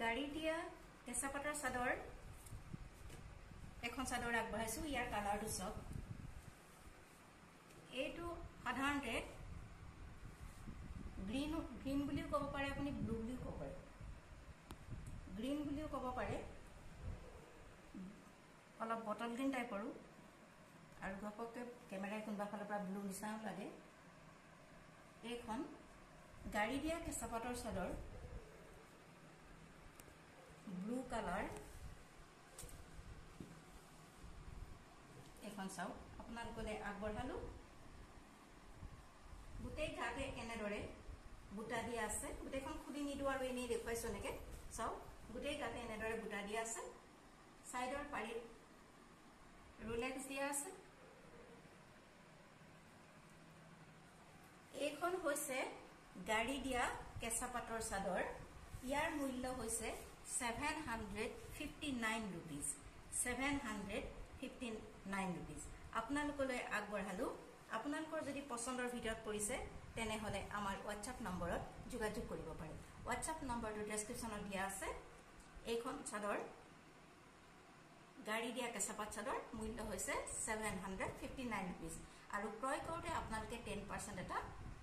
গাড়ী দিয়া কেঁচা পাটৰ চাদৰ এখন চাদৰ আগবঢ়াইছো ইয়াৰ কালাৰটো সব এইটো সাধাৰণতে গ্ৰীন বুলিও ক'ব পাৰে আপুনি ব্লু বুলিও ক'ব পাৰে গ্ৰীন বুলিও ক'ব পাৰে অলপ বটল গ্ৰীন টাইপৰো আৰু ঘপককে কেমেৰাই কোনবা ফালৰ পৰা ব্লু নিচাও লাগে এইখন গাড়ী দিয়া কেঁচা পাটৰ চাদৰ ব্লু কালাৰ এখন চাও আপোনালোকলে আগবঢ়ালো গুটেই গাতে এনেদৰে বুটা দিয়া আছে গুটেইখন খুলি নিদু আৰু এনে দেখুৱাইছো নেকে চাও গুটেই গাতে এনেদৰে বুটা দিয়া আছে সাইডৰ পাৰিত ৰোলেক্স দিয়া আছে এইখন হৈছে গাড়ী দিয়া কেঁচা পাটৰ চাদৰ ইয়াৰ মূল্য হৈছে 759 rupees 759 rupees আপোনালোকলৈ আগবঢ়ালো আপোনালোকৰ যদি পছন্দৰ ভিডিঅ'ত পৰিছে তেনে হলে আমাৰ WhatsApp নম্বৰত যোগাযোগ কৰিব পাৰে WhatsApp নম্বৰটো ডেসক্ৰিপচনত দিয়া আছে এইখন চাদৰ গাড়ী দিয়া কেঁচা পাট চাদৰ মূল্য হৈছে 759 rupees আৰু ক্ৰয় কৰোতে আপোনালোকে 10% এটা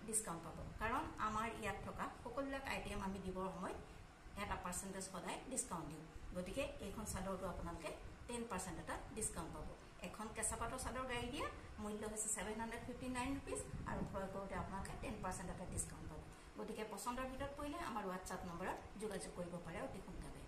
ডিসকাউন্ট পাব কাৰণ আমাৰ ইয়াত থকা সকলোবিলাক আইটেম আমি দিবৰ সময় এটা পাৰ্চেন্টেজ সদায় ডিসকাউন্ট দিও গতিকে এইখন চাদৰটো আপোনালোকে 10% এটা ডিসকাউন্ট পাব এখন কেঁচা পাটৰ চাদৰ গাড়ী দিয়া মূল্য হৈছে 759 rupees আৰু ক্ৰয় কৰোতে আপোনালোকে 10% এটা ডিসকাউন্ট পাব গতিকে পছন্দৰ ভিতৰত পৰিলে আমাৰ WhatsApp নম্বৰত যোগাযোগ কৰিব পাৰে অতি সোনকালে